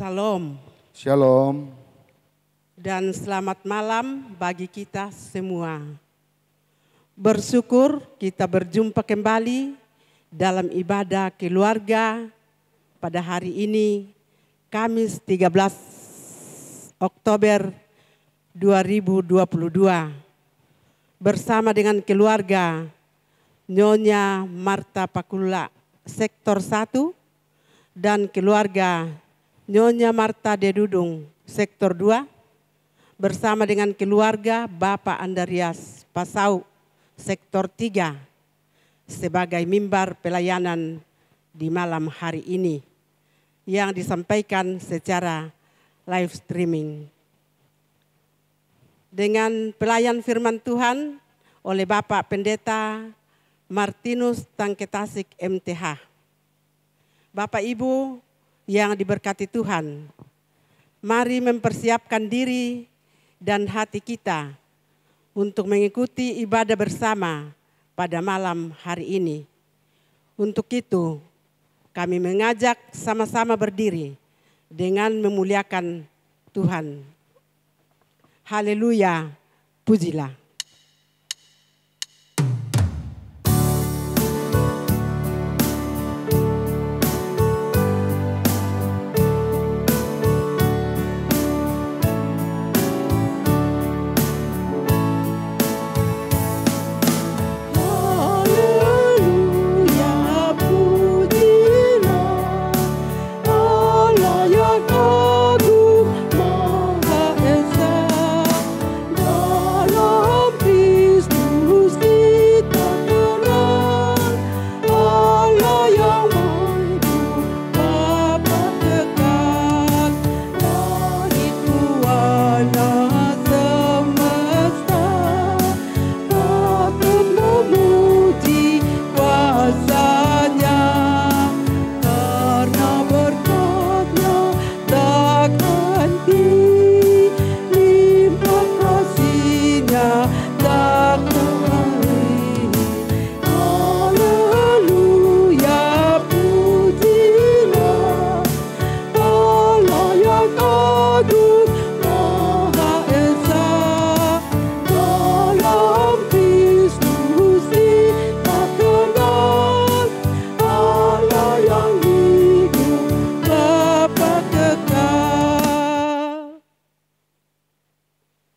Salam. Shalom. Dan selamat malam bagi kita semua. Bersyukur kita berjumpa kembali dalam ibadah keluarga pada hari ini, Kamis 13 Oktober 2022. Bersama dengan keluarga Nyonya Marta Pakula Sektor 1 dan keluarga Nyonya Marta Dedudung Sektor 2 bersama dengan keluarga Bapak Andarias Pasau Sektor 3 sebagai mimbar pelayanan di malam hari ini yang disampaikan secara live streaming. Dengan pelayan firman Tuhan oleh Bapak Pendeta Martinus Tangketasik MTH. Bapak Ibu yang diberkati Tuhan, mari mempersiapkan diri dan hati kita untuk mengikuti ibadah bersama pada malam hari ini. Untuk itu, kami mengajak sama-sama berdiri dengan memuliakan Tuhan. Haleluya, pujilah.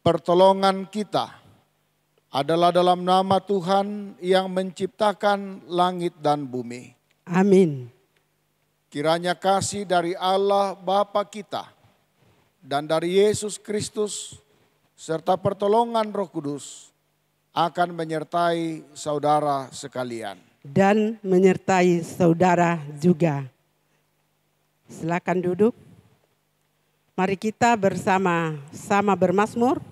Pertolongan kita adalah dalam nama Tuhan yang menciptakan langit dan bumi. Amin. Kiranya kasih dari Allah Bapa kita dan dari Yesus Kristus serta pertolongan Roh Kudus akan menyertai saudara sekalian. Dan menyertai saudara juga. Silakan duduk. Mari kita bersama-sama bermazmur.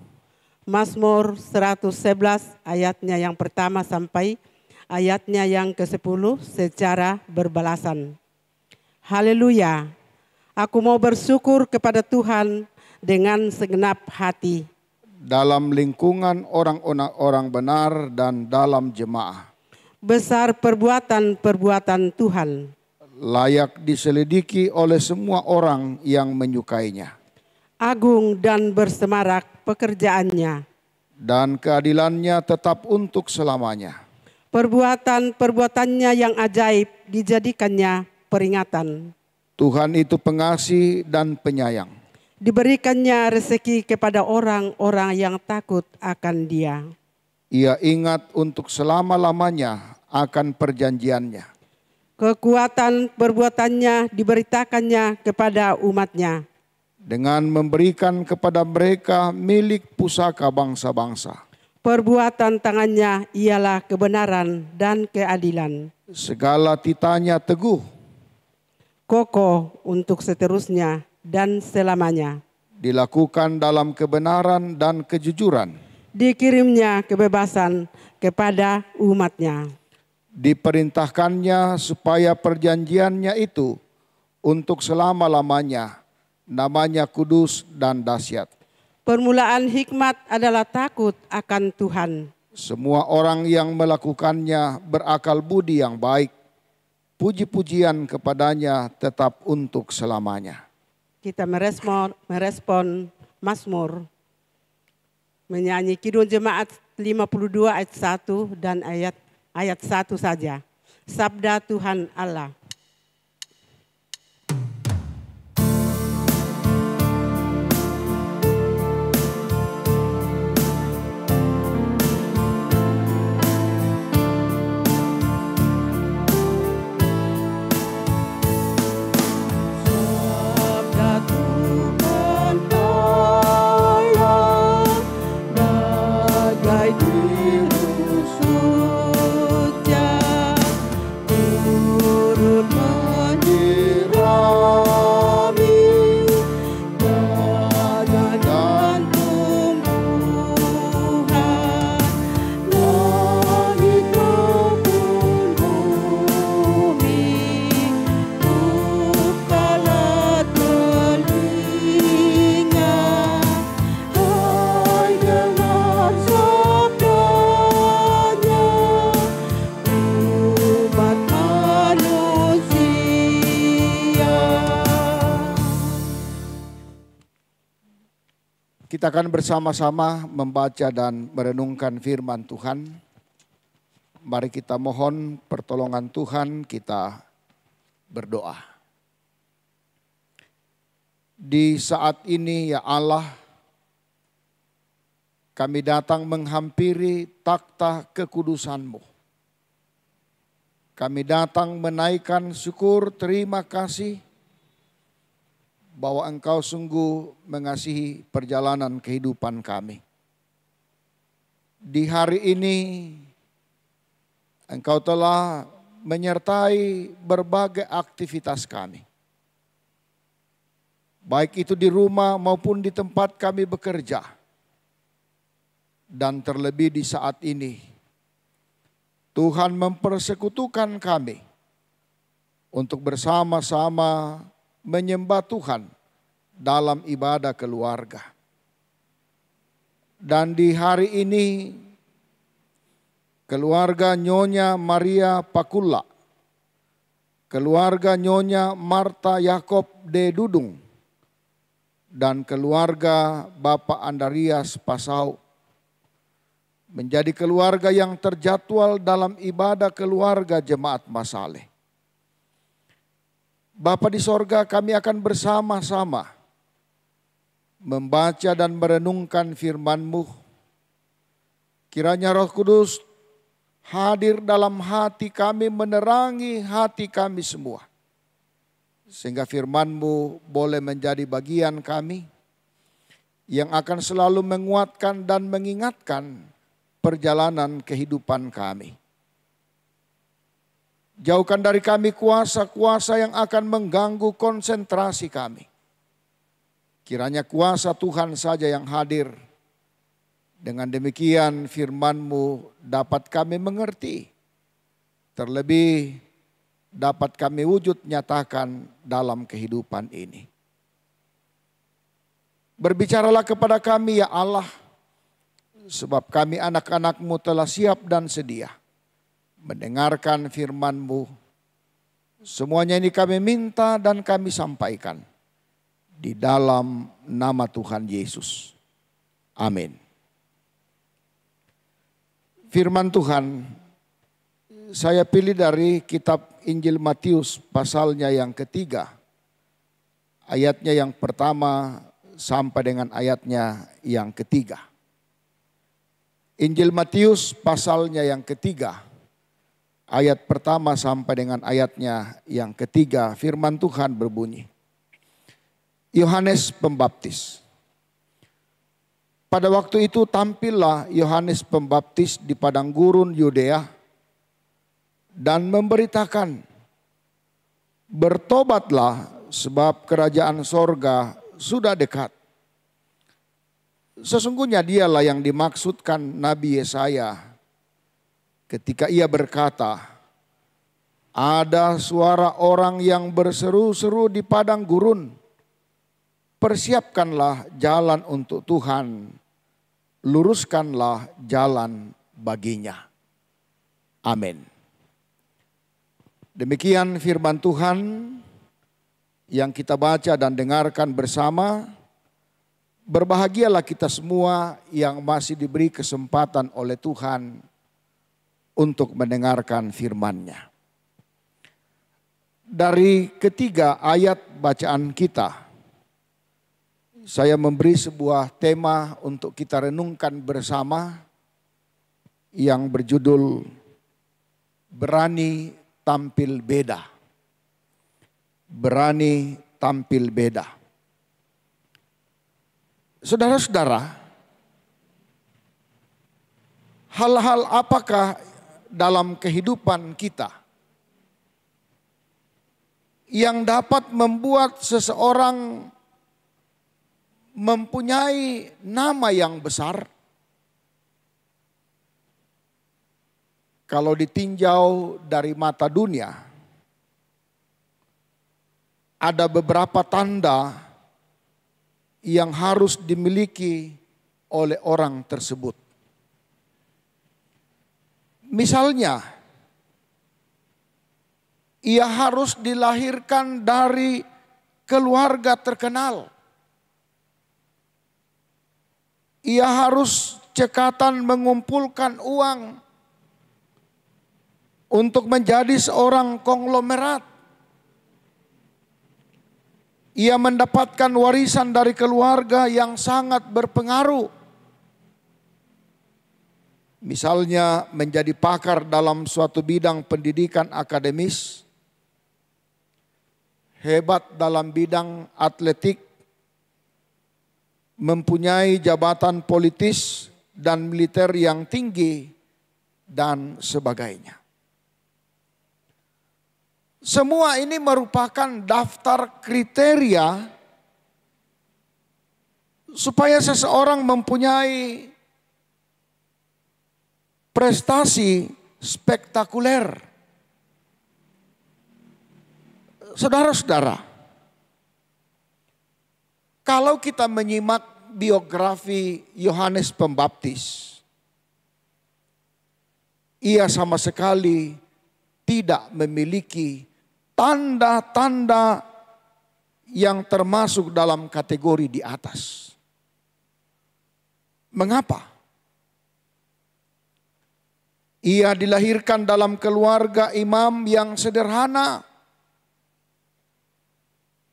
Mazmur 111 ayatnya yang pertama sampai ayatnya yang ke-10 secara berbalasan. Haleluya. Aku mau bersyukur kepada Tuhan dengan segenap hati. Dalam lingkungan orang-orang benar dan dalam jemaah. Besar perbuatan-perbuatan Tuhan. Layak diselidiki oleh semua orang yang menyukainya. Agung dan bersemarak pekerjaannya. Dan keadilannya tetap untuk selamanya. Perbuatan-perbuatannya yang ajaib dijadikannya peringatan. Tuhan itu pengasih dan penyayang. Diberikannya rezeki kepada orang-orang yang takut akan Dia. Ia ingat untuk selama-lamanya akan perjanjiannya. Kekuatan perbuatannya diberitakannya kepada umatnya. Dengan memberikan kepada mereka milik pusaka bangsa-bangsa. Perbuatan tangannya ialah kebenaran dan keadilan. Segala titanya teguh. Kokoh untuk seterusnya dan selamanya. Dilakukan dalam kebenaran dan kejujuran. dikirimnya kebebasan kepada umatnya. Diperintahkannya supaya perjanjiannya itu untuk selama-lamanya, namanya kudus dan dahsyat. Permulaan hikmat adalah takut akan Tuhan. Semua orang yang melakukannya berakal budi yang baik. Puji-pujian kepadanya tetap untuk selamanya. Kita merespon Mazmur, menyanyi Kidung Jemaat 52 ayat 1 dan ayat 1 saja. Sabda Tuhan Allah. Kita akan bersama-sama membaca dan merenungkan firman Tuhan. Mari kita mohon pertolongan Tuhan, kita berdoa. Di saat ini ya Allah, kami datang menghampiri takhta kekudusan-Mu. Kami datang menaikkan syukur terima kasih bahwa Engkau sungguh mengasihi perjalanan kehidupan kami. Di hari ini Engkau telah menyertai berbagai aktivitas kami. Baik itu di rumah maupun di tempat kami bekerja. Dan terlebih di saat ini, Tuhan mempersekutukan kami untuk bersama-sama menyembah Tuhan dalam ibadah keluarga. Dan di hari ini keluarga Nyonya Maria Pakula, keluarga Nyonya Marta Yakob de Dudung, dan keluarga Bapak Andarias Pasau menjadi keluarga yang terjadwal dalam ibadah keluarga Jemaat Masaleh. Bapa di sorga, kami akan bersama-sama membaca dan merenungkan firman-Mu. Kiranya Roh Kudus hadir dalam hati kami, menerangi hati kami semua. Sehingga firman-Mu boleh menjadi bagian kami yang akan selalu menguatkan dan mengingatkan perjalanan kehidupan kami. Jauhkan dari kami kuasa-kuasa yang akan mengganggu konsentrasi kami. Kiranya kuasa Tuhan saja yang hadir. Dengan demikian firman-Mu dapat kami mengerti. Terlebih dapat kami wujud nyatakan dalam kehidupan ini. Berbicaralah kepada kami ya Allah. Sebab kami anak-anak-Mu telah siap dan sedia mendengarkan firman-Mu. Semuanya ini kami minta dan kami sampaikan di dalam nama Tuhan Yesus. Amin. Firman Tuhan saya pilih dari kitab Injil Matius pasalnya yang ketiga. Ayatnya yang pertama sampai dengan ayatnya yang ketiga. Injil Matius pasalnya yang ketiga. Ayat pertama sampai dengan ayatnya yang ketiga, firman Tuhan berbunyi. Yohanes Pembaptis. Pada waktu itu tampillah Yohanes Pembaptis di padang gurun Yudea dan memberitakan, bertobatlah sebab kerajaan sorga sudah dekat. Sesungguhnya dialah yang dimaksudkan Nabi Yesaya ketika ia berkata, ada suara orang yang berseru-seru di padang gurun, persiapkanlah jalan untuk Tuhan, luruskanlah jalan baginya. Amin. Demikian firman Tuhan yang kita baca dan dengarkan bersama. Berbahagialah kita semua yang masih diberi kesempatan oleh Tuhan untuk mendengarkan firman-Nya. Dari ketiga ayat bacaan kita, saya memberi sebuah tema untuk kita renungkan bersama yang berjudul Berani Tampil Beda. Berani tampil beda. Saudara-saudara, hal-hal apakah dalam kehidupan kita yang dapat membuat seseorang mempunyai nama yang besar? Kalau ditinjau dari mata dunia, ada beberapa tanda yang harus dimiliki oleh orang tersebut. Misalnya, ia harus dilahirkan dari keluarga terkenal. Ia harus cekatan mengumpulkan uang untuk menjadi seorang konglomerat. Ia mendapatkan warisan dari keluarga yang sangat berpengaruh. Misalnya menjadi pakar dalam suatu bidang pendidikan akademis, hebat dalam bidang atletik, mempunyai jabatan politis dan militer yang tinggi, dan sebagainya. Semua ini merupakan daftar kriteria supaya seseorang mempunyai prestasi spektakuler. Saudara-saudara, kalau kita menyimak biografi Yohanes Pembaptis, ia sama sekali tidak memiliki tanda-tanda yang termasuk dalam kategori di atas. Mengapa? Ia dilahirkan dalam keluarga imam yang sederhana.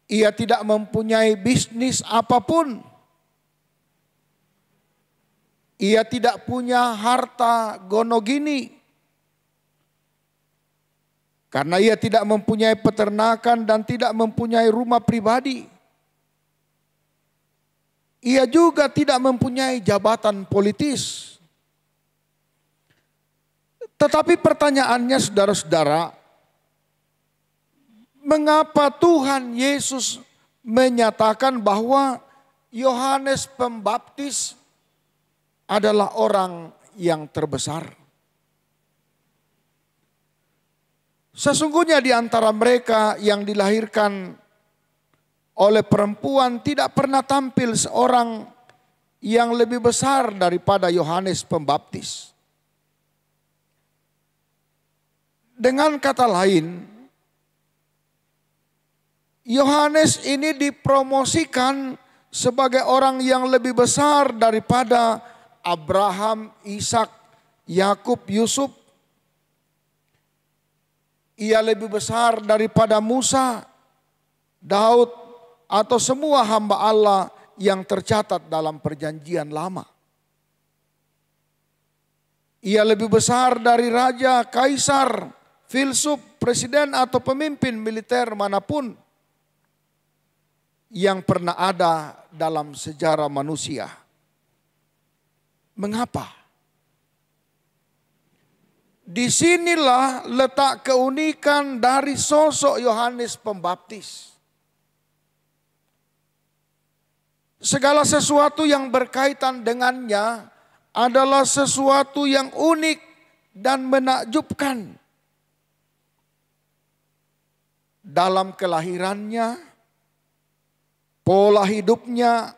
Ia tidak mempunyai bisnis apapun. Ia tidak punya harta gonogini. Karena ia tidak mempunyai peternakan dan tidak mempunyai rumah pribadi. Ia juga tidak mempunyai jabatan politis. Tetapi pertanyaannya saudara-saudara, mengapa Tuhan Yesus menyatakan bahwa Yohanes Pembaptis adalah orang yang terbesar? Sesungguhnya di antara mereka yang dilahirkan oleh perempuan tidak pernah tampil seorang yang lebih besar daripada Yohanes Pembaptis. Dengan kata lain, Yohanes ini dipromosikan sebagai orang yang lebih besar daripada Abraham, Ishak, Yakub, Yusuf. Ia lebih besar daripada Musa, Daud, atau semua hamba Allah yang tercatat dalam perjanjian lama. Ia lebih besar dari raja, kaisar, filsuf, presiden atau pemimpin militer manapun yang pernah ada dalam sejarah manusia. Mengapa? Disinilah letak keunikan dari sosok Yohanes Pembaptis. Segala sesuatu yang berkaitan dengannya adalah sesuatu yang unik dan menakjubkan. Dalam kelahirannya, pola hidupnya,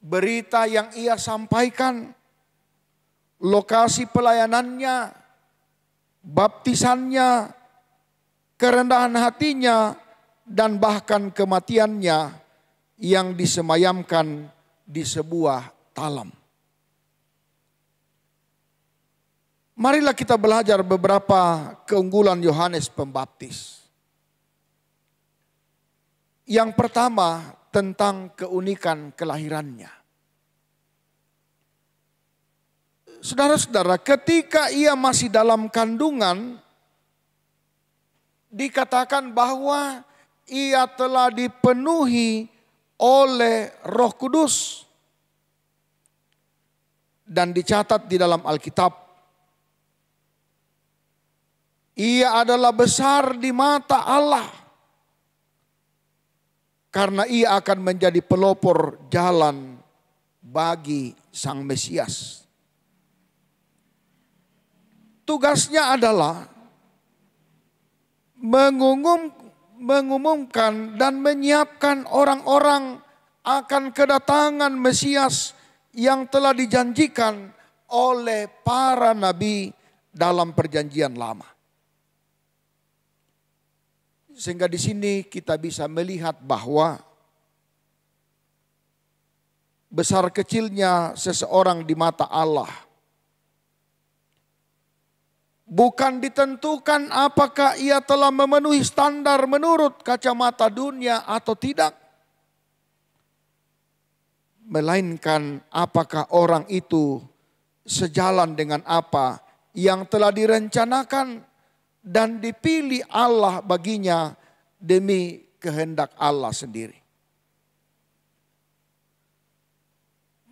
berita yang ia sampaikan, lokasi pelayanannya, baptisannya, kerendahan hatinya, dan bahkan kematiannya yang disemayamkan di sebuah talam. Marilah kita belajar beberapa keunggulan Yohanes Pembaptis. Yang pertama tentang keunikan kelahirannya. Saudara-saudara, ketika ia masih dalam kandungan, dikatakan bahwa ia telah dipenuhi oleh Roh Kudus. Dan dicatat di dalam Alkitab, ia adalah besar di mata Allah, karena ia akan menjadi pelopor jalan bagi Sang Mesias. Tugasnya adalah mengumumkan dan menyiapkan orang-orang akan kedatangan Mesias yang telah dijanjikan oleh para nabi dalam perjanjian lama. Sehingga di sini kita bisa melihat bahwa besar kecilnya seseorang di mata Allah bukan ditentukan apakah ia telah memenuhi standar menurut kacamata dunia atau tidak. Melainkan apakah orang itu sejalan dengan apa yang telah direncanakan dan dipilih Allah baginya demi kehendak Allah sendiri.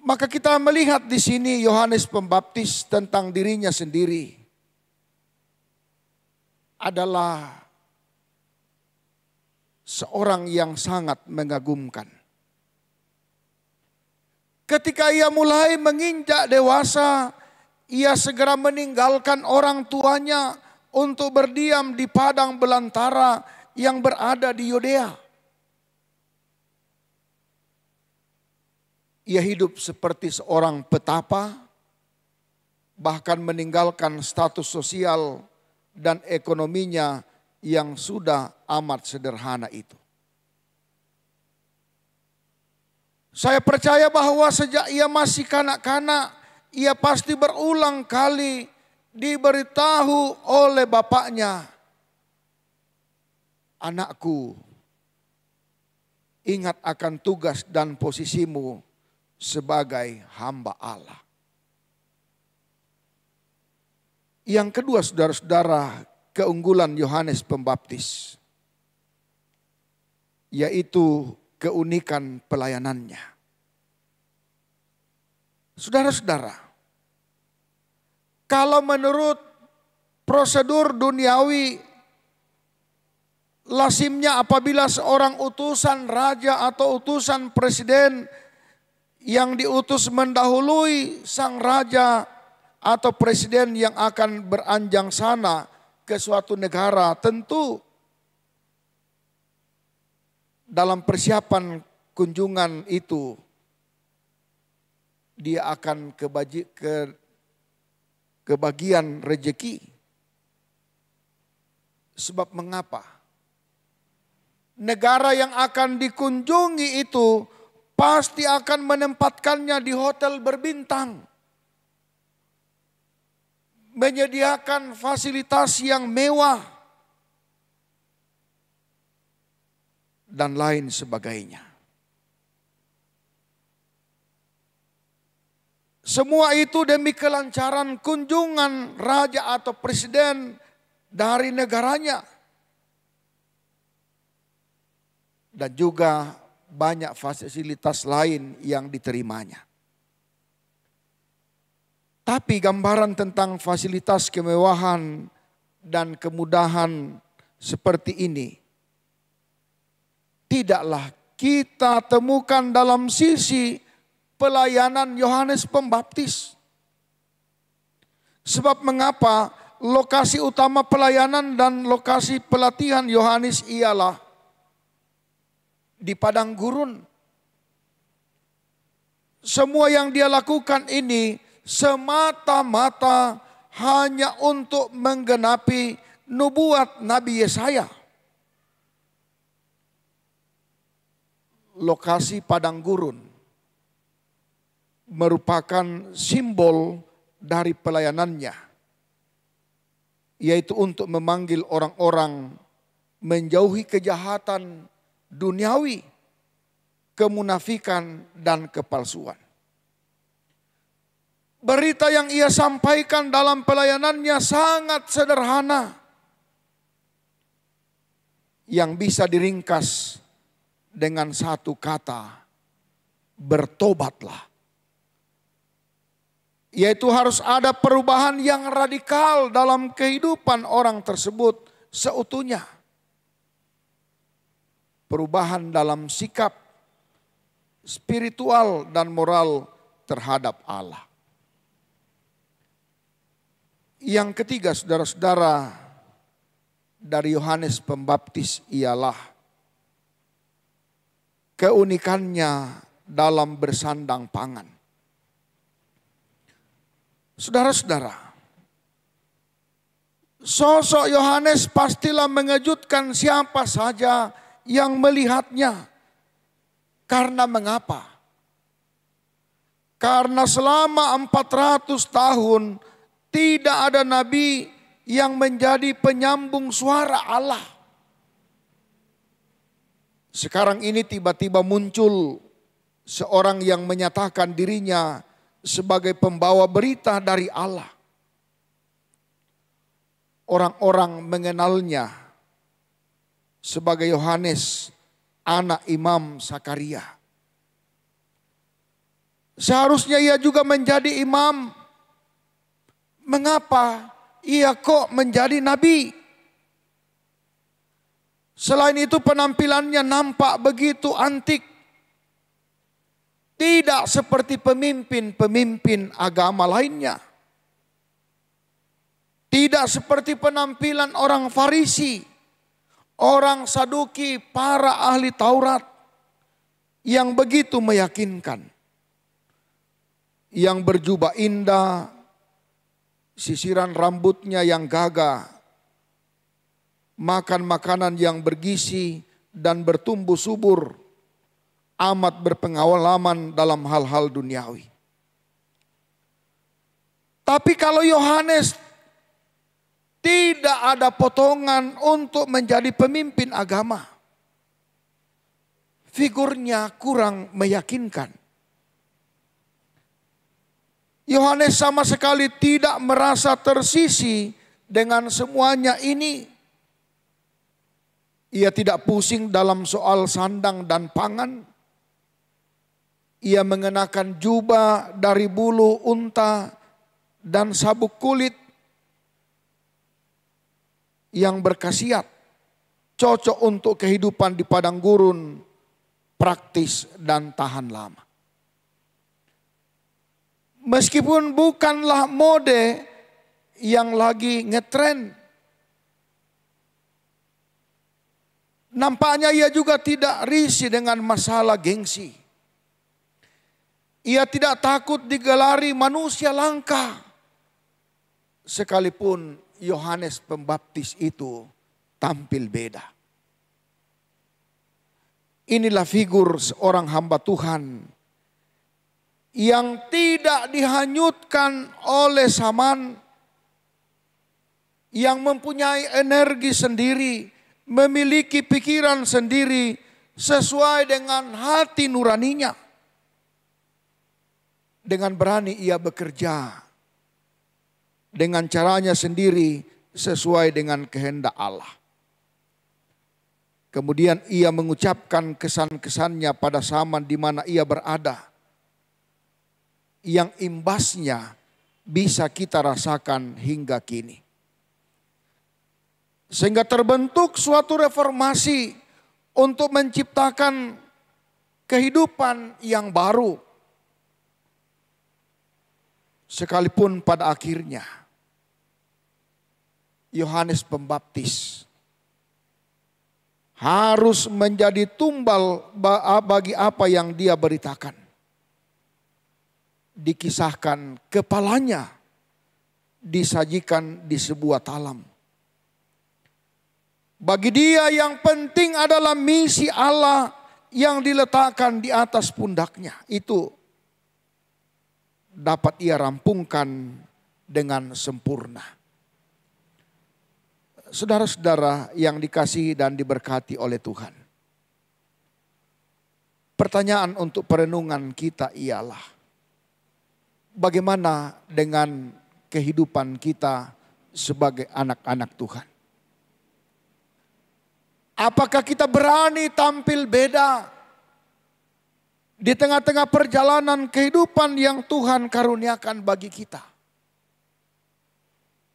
Maka kita melihat di sini Yohanes Pembaptis tentang dirinya sendiri adalah seorang yang sangat mengagumkan. Ketika ia mulai menginjak dewasa, ia segera meninggalkan orang tuanya untuk berdiam di padang belantara yang berada di Yudea. Ia hidup seperti seorang petapa, bahkan meninggalkan status sosial dan ekonominya yang sudah amat sederhana itu. Saya percaya bahwa sejak ia masih kanak-kanak, ia pasti berulang kali diberitahu oleh bapaknya, "Anakku, ingat akan tugas dan posisimu sebagai hamba Allah." Yang kedua, saudara-saudara, keunggulan Yohanes Pembaptis, yaitu keunikan pelayanannya. Saudara-saudara, kalau menurut prosedur duniawi, lazimnya apabila seorang utusan raja atau utusan presiden yang diutus mendahului sang raja atau presiden yang akan beranjang sana ke suatu negara, tentu dalam persiapan kunjungan itu dia akan kebagian rejeki. Sebab mengapa? Negara yang akan dikunjungi itu pasti akan menempatkannya di hotel berbintang, menyediakan fasilitas yang mewah, dan lain sebagainya. Semua itu demi kelancaran kunjungan raja atau presiden dari negaranya. Dan juga banyak fasilitas lain yang diterimanya. Tapi gambaran tentang fasilitas kemewahan dan kemudahan seperti ini tidaklah kita temukan dalam sisi pelayanan Yohanes Pembaptis. Sebab mengapa lokasi utama pelayanan dan lokasi pelatihan Yohanes ialah di padang gurun. Semua yang dia lakukan ini semata-mata hanya untuk menggenapi nubuat Nabi Yesaya. Lokasi padang gurun merupakan simbol dari pelayanannya, yaitu untuk memanggil orang-orang menjauhi kejahatan duniawi, kemunafikan dan kepalsuan. Berita yang ia sampaikan dalam pelayanannya sangat sederhana, yang bisa diringkas dengan satu kata, bertobatlah. Yaitu harus ada perubahan yang radikal dalam kehidupan orang tersebut seutuhnya. Perubahan dalam sikap, spiritual dan moral terhadap Allah. Yang ketiga, saudara-saudara, dari Yohanes Pembaptis ialah keunikannya dalam bersandang pangan. Saudara-saudara, sosok Yohanes pastilah mengejutkan siapa saja yang melihatnya. Karena mengapa? Karena selama 400 tahun tidak ada nabi yang menjadi penyambung suara Allah. Sekarang ini tiba-tiba muncul seorang yang menyatakan dirinya sebagai pembawa berita dari Allah. Orang-orang mengenalnya sebagai Yohanes, anak Imam Sakaria. Seharusnya ia juga menjadi imam. Mengapa ia kok menjadi nabi? Selain itu penampilannya nampak begitu antik. Tidak seperti pemimpin-pemimpin agama lainnya. Tidak seperti penampilan orang Farisi, orang Saduki, para ahli Taurat yang begitu meyakinkan. Yang berjubah indah, sisiran rambutnya yang gagah, makan makanan yang bergizi dan bertumbuh subur, amat berpengalaman dalam hal-hal duniawi. Tapi kalau Yohanes tidak ada potongan untuk menjadi pemimpin agama, figurnya kurang meyakinkan. Yohanes sama sekali tidak merasa tersisi dengan semuanya ini. Ia tidak pusing dalam soal sandang dan pangan. Ia mengenakan jubah dari bulu unta dan sabuk kulit yang berkhasiat, cocok untuk kehidupan di padang gurun, praktis dan tahan lama. Meskipun bukanlah mode yang lagi ngetren, nampaknya ia juga tidak risih dengan masalah gengsi. Ia tidak takut digelari manusia langka. Sekalipun Yohanes Pembaptis itu tampil beda. Inilah figur seorang hamba Tuhan yang tidak dihanyutkan oleh zaman, yang mempunyai energi sendiri, memiliki pikiran sendiri sesuai dengan hati nuraninya. Dengan berani ia bekerja dengan caranya sendiri sesuai dengan kehendak Allah. Kemudian ia mengucapkan kesan-kesannya pada zaman di mana ia berada, yang imbasnya bisa kita rasakan hingga kini. Sehingga terbentuk suatu reformasi untuk menciptakan kehidupan yang baru. Sekalipun pada akhirnya Yohanes Pembaptis harus menjadi tumbal bagi apa yang dia beritakan. Dikisahkan kepalanya disajikan di sebuah talam. Bagi dia yang penting adalah misi Allah yang diletakkan di atas pundaknya. Itu dapat ia rampungkan dengan sempurna. Saudara-saudara yang dikasihi dan diberkati oleh Tuhan. Pertanyaan untuk perenungan kita ialah, bagaimana dengan kehidupan kita sebagai anak-anak Tuhan? Apakah kita berani tampil beda di tengah-tengah perjalanan kehidupan yang Tuhan karuniakan bagi kita?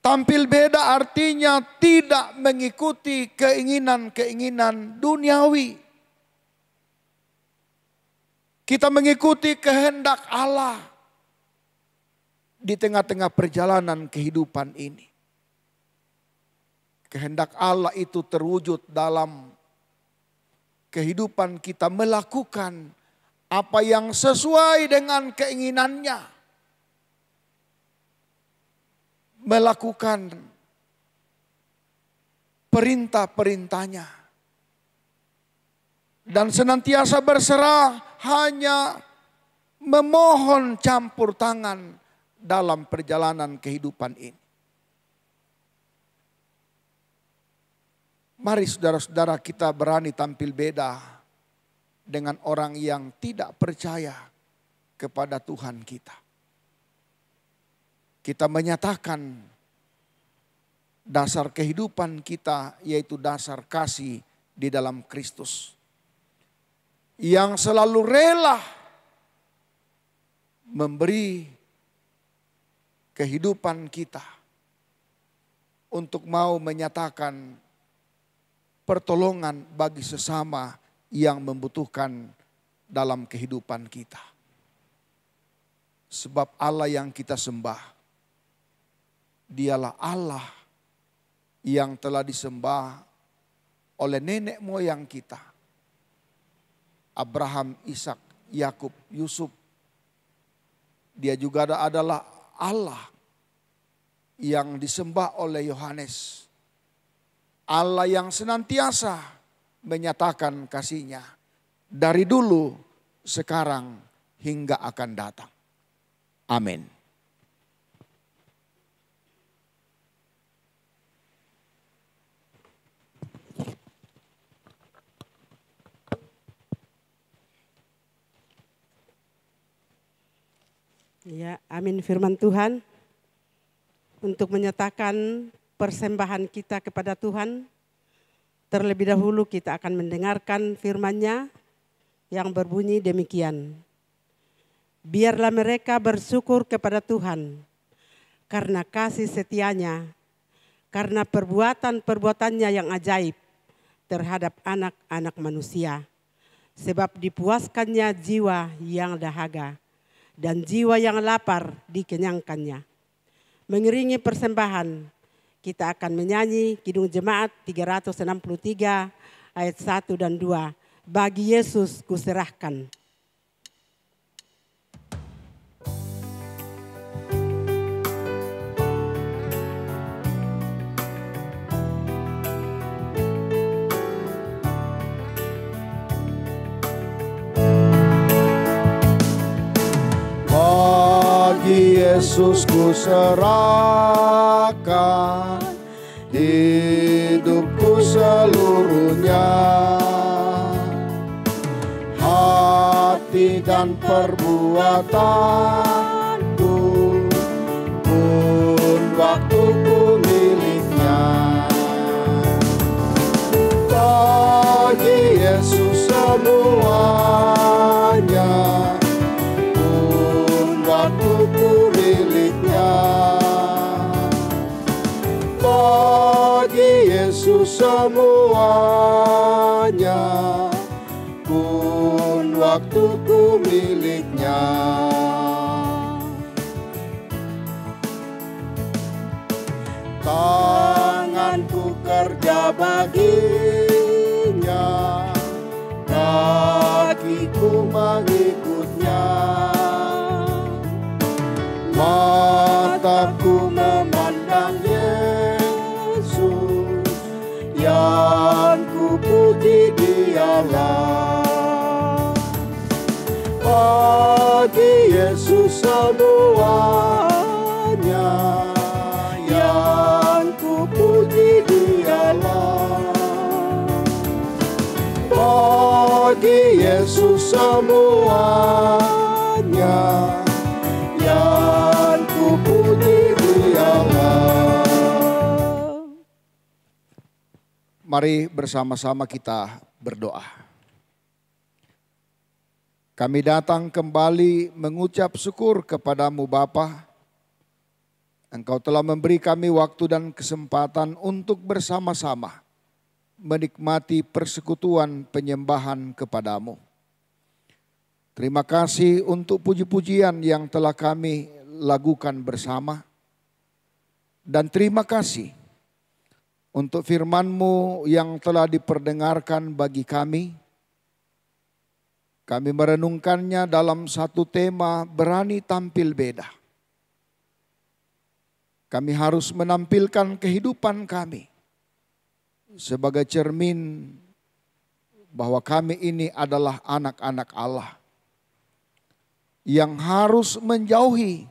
Tampil beda artinya tidak mengikuti keinginan-keinginan duniawi. Kita mengikuti kehendak Allah di tengah-tengah perjalanan kehidupan ini. Kehendak Allah itu terwujud dalam kehidupan kita melakukan apa yang sesuai dengan keinginannya. Melakukan perintah-perintahnya. Dan senantiasa berserah hanya memohon campur tangan dalam perjalanan kehidupan ini. Mari saudara-saudara kita berani tampil beda dengan orang yang tidak percaya kepada Tuhan kita. Kita menyatakan dasar kehidupan kita yaitu dasar kasih di dalam Kristus. Yang selalu rela memberi kehidupan kita untuk mau menyatakan pertolongan bagi sesama yang membutuhkan dalam kehidupan kita. Sebab Allah yang kita sembah, Dialah Allah yang telah disembah oleh nenek moyang kita. Abraham, Ishak, Yakub, Yusuf. Dia juga adalah Allah yang disembah oleh Yohanes. Allah yang senantiasa menyatakan kasih-Nya dari dulu, sekarang, hingga akan datang. Amin. Ya, amin firman Tuhan. Untuk menyatakan persembahan kita kepada Tuhan, terlebih dahulu kita akan mendengarkan firman-Nya yang berbunyi demikian. Biarlah mereka bersyukur kepada Tuhan karena kasih setia-Nya, karena perbuatan-perbuatannya yang ajaib terhadap anak-anak manusia. Sebab dipuaskannya jiwa yang dahaga dan jiwa yang lapar dikenyangkannya. Mengiringi persembahan, kita akan menyanyi Kidung Jemaat 363 ayat 1 dan 2. Bagi Yesus kuserahkan. Yesus ku serahkan hidupku seluruhnya, hati dan perbuatanku pun waktuku miliknya. Bagi Yesus semuanya, pun waktuku miliknya. Bagi Yesus semuanya, pun waktuku miliknya. Tanganku kerja baginya, kakiku mengikutnya. Mataku memandang Yesus, yang ku puji Dialah. Bagi Yesus semuanya, yang ku puji Dialah. Bagi Yesus semuanya, yang ku puji Dialah. Mari bersama-sama kita berdoa. Kami datang kembali mengucap syukur kepadamu Bapa. Engkau telah memberi kami waktu dan kesempatan untuk bersama-sama menikmati persekutuan penyembahan kepadamu. Terima kasih untuk puji-pujian yang telah kami lakukan bersama. Dan terima kasih untuk firman-Mu yang telah diperdengarkan bagi kami. Kami merenungkannya dalam satu tema berani tampil beda. Kami harus menampilkan kehidupan kami sebagai cermin bahwa kami ini adalah anak-anak Allah yang harus menjauhi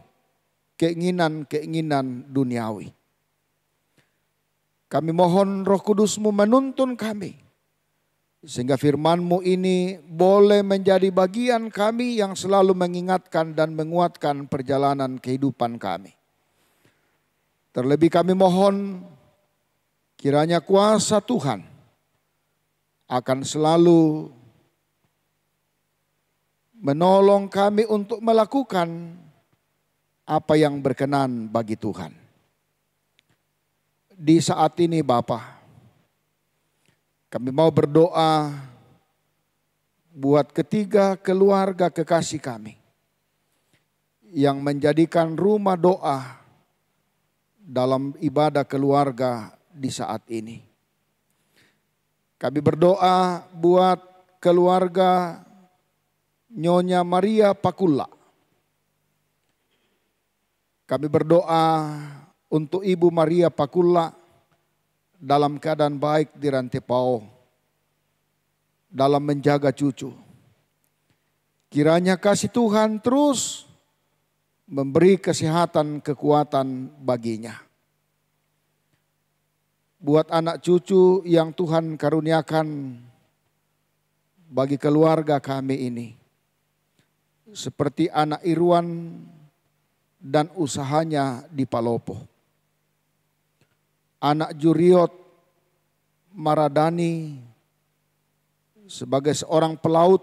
keinginan-keinginan duniawi. Kami mohon Roh Kudus-Mu menuntun kami sehingga firman-Mu ini boleh menjadi bagian kami yang selalu mengingatkan dan menguatkan perjalanan kehidupan kami. Terlebih kami mohon kiranya kuasa Tuhan akan selalu menolong kami untuk melakukan apa yang berkenan bagi Tuhan. Di saat ini Bapa, kami mau berdoa buat ketiga keluarga kekasih kami yang menjadikan rumah doa dalam ibadah keluarga di saat ini. Kami berdoa buat keluarga Nyonya Maria Pakulla. Kami berdoa untuk Ibu Maria Pakulla dalam keadaan baik di Rantepao, dalam menjaga cucu. Kiranya kasih Tuhan terus memberi kesehatan, kekuatan baginya. Buat anak cucu yang Tuhan karuniakan bagi keluarga kami ini. Seperti anak Irwan dan usahanya di Palopo. Anak Juriot Maradani sebagai seorang pelaut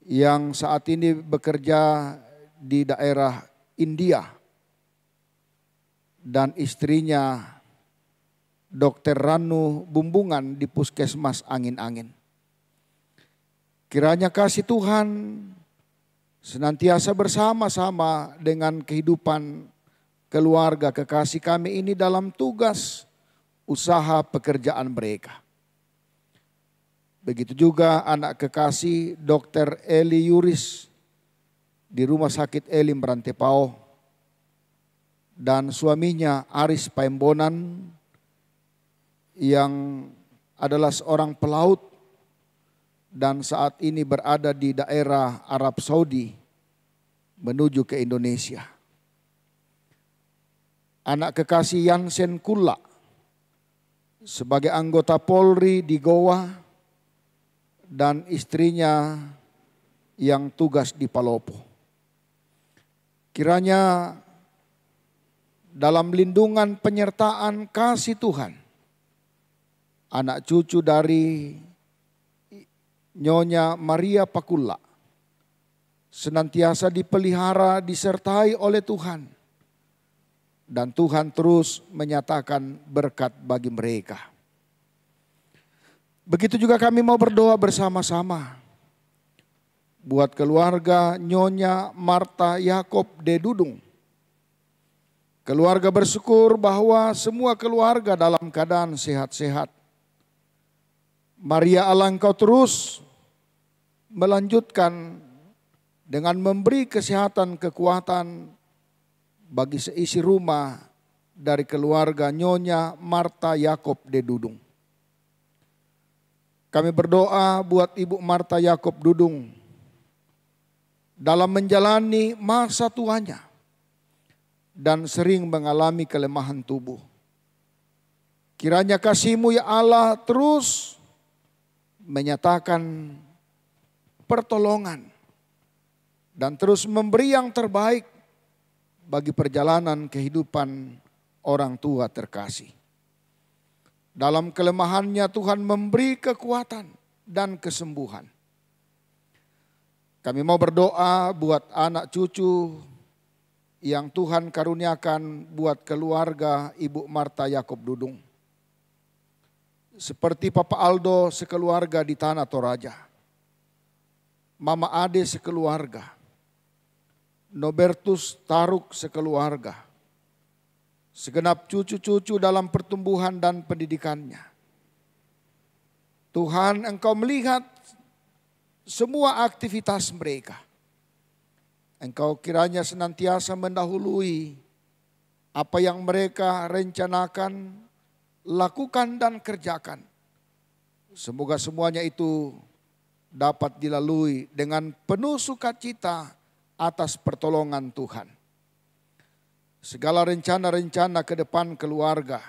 yang saat ini bekerja di daerah India, dan istrinya Dr. Ranu Bumbungan di Puskesmas Angin-Angin. Kiranya kasih Tuhan senantiasa bersama-sama dengan kehidupan keluarga kekasih kami ini dalam tugas usaha pekerjaan mereka. Begitu juga anak kekasih Dr. Eli Yuris di Rumah Sakit Elim Rantepao, dan suaminya Aris Paembonan yang adalah seorang pelaut dan saat ini berada di daerah Arab Saudi menuju ke Indonesia. Anak kekasih Yansen Kulla sebagai anggota Polri di Goa, dan istrinya yang tugas di Palopo. Kiranya dalam lindungan penyertaan kasih Tuhan, anak cucu dari Nyonya Maria Pakulla senantiasa dipelihara, disertai oleh Tuhan. Dan Tuhan terus menyatakan berkat bagi mereka. Begitu juga kami mau berdoa bersama-sama buat keluarga Nyonya Marta Yakob de Dudung. Keluarga bersyukur bahwa semua keluarga dalam keadaan sehat-sehat. Maria Allah, Engkau terus melanjutkan dengan memberi kesehatan kekuatan bagi seisi rumah dari keluarga Nyonya Marta Yakob de Dudung. Kami berdoa buat Ibu Marta Yakob Dudung dalam menjalani masa tuanya dan sering mengalami kelemahan tubuh. Kiranya kasih-Mu ya Allah terus menyatakan pertolongan dan terus memberi yang terbaik bagi perjalanan kehidupan orang tua terkasih. Dalam kelemahannya Tuhan memberi kekuatan dan kesembuhan. Kami mau berdoa buat anak cucu yang Tuhan karuniakan buat keluarga Ibu Marta Yakob Dudung. Seperti Papa Aldo sekeluarga di Tanah Toraja. Mama Ade sekeluarga. Nobertus Taruk sekeluarga. Segenap cucu-cucu dalam pertumbuhan dan pendidikannya. Tuhan, Engkau melihat semua aktivitas mereka. Engkau kiranya senantiasa mendahului apa yang mereka rencanakan, lakukan dan kerjakan. Semoga semuanya itu dapat dilalui dengan penuh sukacita atas pertolongan Tuhan. Segala rencana-rencana ke depan keluarga,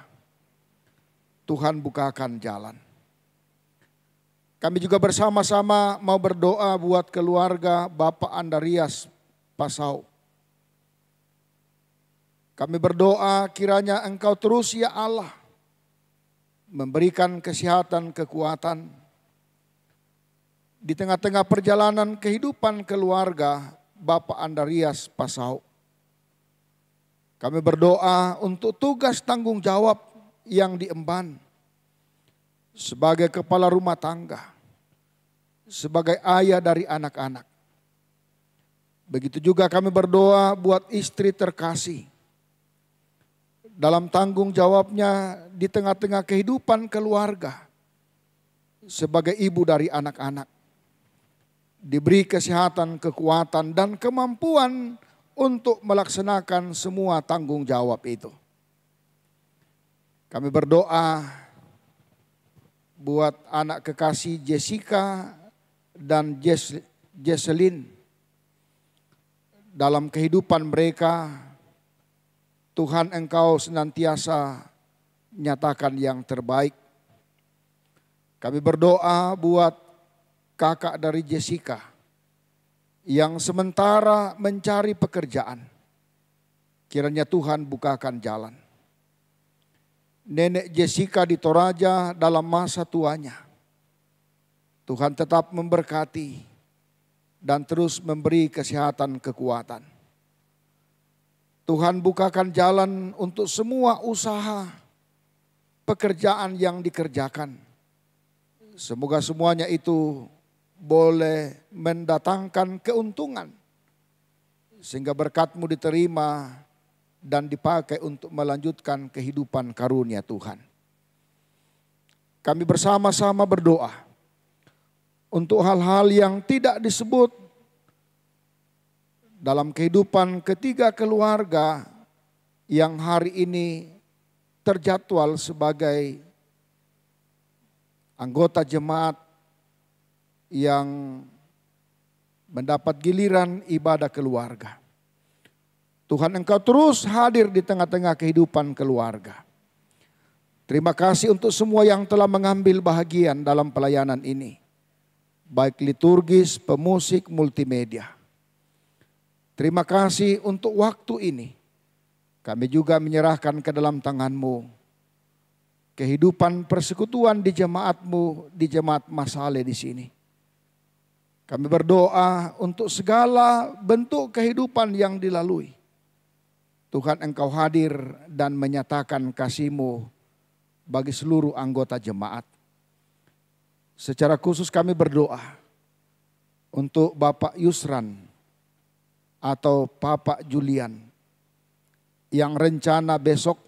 Tuhan bukakan jalan. Kami juga bersama-sama mau berdoa buat keluarga Bapak Andarias Pasau. Kami berdoa kiranya Engkau terus ya Allah memberikan kesehatan, kekuatan di tengah-tengah perjalanan kehidupan keluarga Bapak Andarias Pasau. Kami berdoa untuk tugas tanggung jawab yang diemban sebagai kepala rumah tangga, sebagai ayah dari anak-anak. Begitu juga kami berdoa buat istri terkasih dalam tanggung jawabnya di tengah-tengah kehidupan keluarga sebagai ibu dari anak-anak. Diberi kesehatan, kekuatan dan kemampuan untuk melaksanakan semua tanggung jawab itu. Kami berdoa buat anak kekasih Jessica dan Jesselyn. Dalam kehidupan mereka, Tuhan Engkau senantiasa nyatakan yang terbaik. Kami berdoa buat kakak dari Jessica yang sementara mencari pekerjaan. Kiranya Tuhan bukakan jalan. Nenek Jessica di Toraja dalam masa tuanya. Tuhan tetap memberkati dan terus memberi kesehatan kekuatan. Tuhan bukakan jalan untuk semua usaha pekerjaan yang dikerjakan. Semoga semuanya itu boleh mendatangkan keuntungan sehingga berkat-Mu diterima dan dipakai untuk melanjutkan kehidupan karunia Tuhan. Kami bersama-sama berdoa untuk hal-hal yang tidak disebut dalam kehidupan ketiga keluarga yang hari ini terjadwal sebagai anggota jemaat yang mendapat giliran ibadah keluarga. Tuhan Engkau terus hadir di tengah-tengah kehidupan keluarga. Terima kasih untuk semua yang telah mengambil bahagian dalam pelayanan ini. Baik liturgis, pemusik, multimedia. Terima kasih untuk waktu ini. Kami juga menyerahkan ke dalam tangan-Mu kehidupan persekutuan di jemaat-Mu, di jemaat Masale di sini. Kami berdoa untuk segala bentuk kehidupan yang dilalui. Tuhan Engkau hadir dan menyatakan kasih-Mu bagi seluruh anggota jemaat. Secara khusus kami berdoa untuk Bapak Yusran atau Bapak Julian yang rencana besok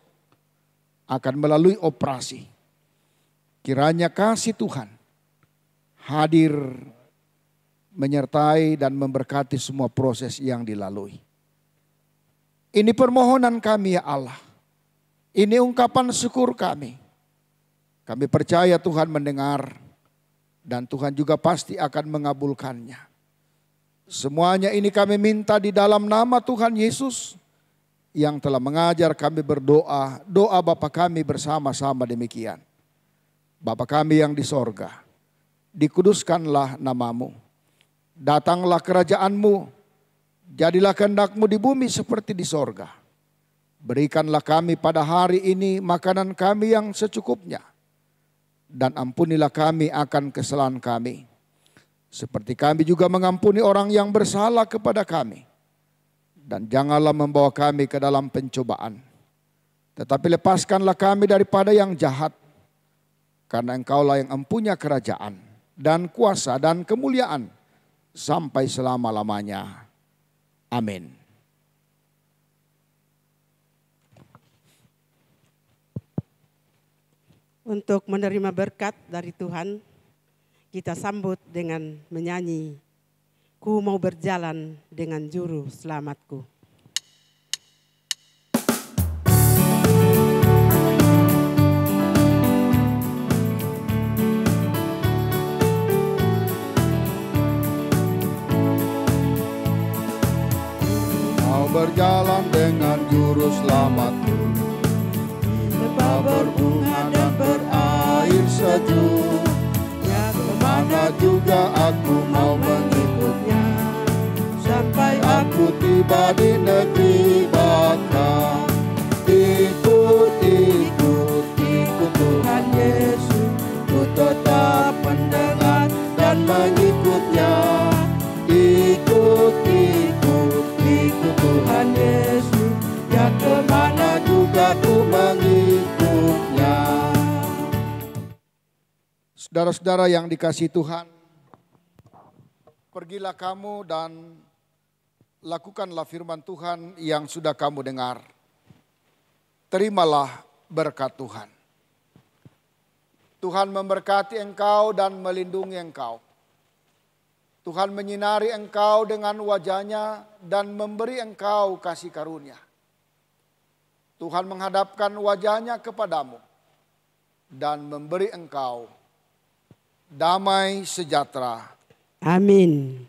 akan melalui operasi. Kiranya kasih Tuhan hadir menyertai dan memberkati semua proses yang dilalui. Ini permohonan kami ya Allah. Ini ungkapan syukur kami. Kami percaya Tuhan mendengar dan Tuhan juga pasti akan mengabulkannya. Semuanya ini kami minta di dalam nama Tuhan Yesus yang telah mengajar kami berdoa. Doa Bapa kami bersama-sama demikian. Bapa kami yang di sorga, dikuduskanlah namamu. Datanglah kerajaanmu, jadilah kehendak-Mu di bumi seperti di sorga. Berikanlah kami pada hari ini makanan kami yang secukupnya. Dan ampunilah kami akan kesalahan kami. Seperti kami juga mengampuni orang yang bersalah kepada kami. Dan janganlah membawa kami ke dalam pencobaan. Tetapi lepaskanlah kami daripada yang jahat. Karena Engkaulah yang empunya kerajaan dan kuasa dan kemuliaan sampai selama-lamanya. Amin. Untuk menerima berkat dari Tuhan, kita sambut dengan menyanyi, Ku mau berjalan dengan juru selamatku. Mau berjalan dengan juru selamatku, lebah berbunga dan berair sejuk. Ya kemana juga aku mau mengikutnya, sampai aku tiba di negeri baka. Ikut, ikut, ikut Tuhan Yesus, ku tetap mendengar dan mengikutnya. Ikut, ikut, ikut Tuhan Yesus, ya kemana juga ku mengikutnya. Saudara-saudara yang dikasihi Tuhan, pergilah kamu dan lakukanlah firman Tuhan yang sudah kamu dengar. Terimalah berkat Tuhan. Tuhan memberkati engkau dan melindungi engkau. Tuhan menyinari engkau dengan wajah-Nya dan memberi engkau kasih karunia. Tuhan menghadapkan wajah-Nya kepadamu dan memberi engkau damai sejahtera. Amin.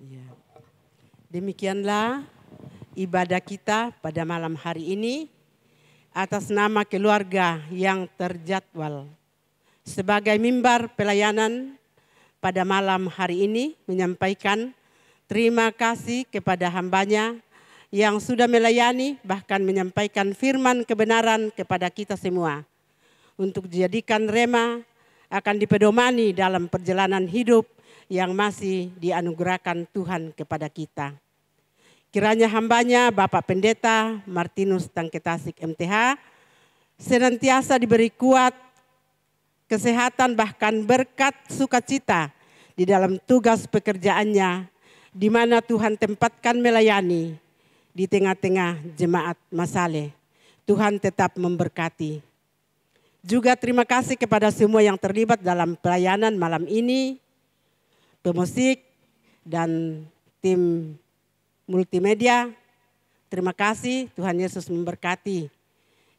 Ya. Demikianlah ibadah kita pada malam hari ini atas nama keluarga yang terjadwal. Sebagai mimbar pelayanan pada malam hari ini menyampaikan terima kasih kepada hamba-Nya yang sudah melayani bahkan menyampaikan firman kebenaran kepada kita semua. Untuk dijadikan rema akan dipedomani dalam perjalanan hidup yang masih dianugerahkan Tuhan kepada kita. Kiranya hamba-Nya Bapak Pendeta Martinus Tangketasik MTH senantiasa diberi kuat, kesehatan bahkan berkat sukacita di dalam tugas pekerjaannya di mana Tuhan tempatkan melayani di tengah-tengah jemaat Masale. Tuhan tetap memberkati. Juga terima kasih kepada semua yang terlibat dalam pelayanan malam ini, pemusik dan tim multimedia. Terima kasih, Tuhan Yesus memberkati.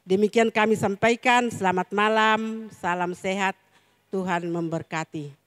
Demikian kami sampaikan, selamat malam, salam sehat, Tuhan memberkati.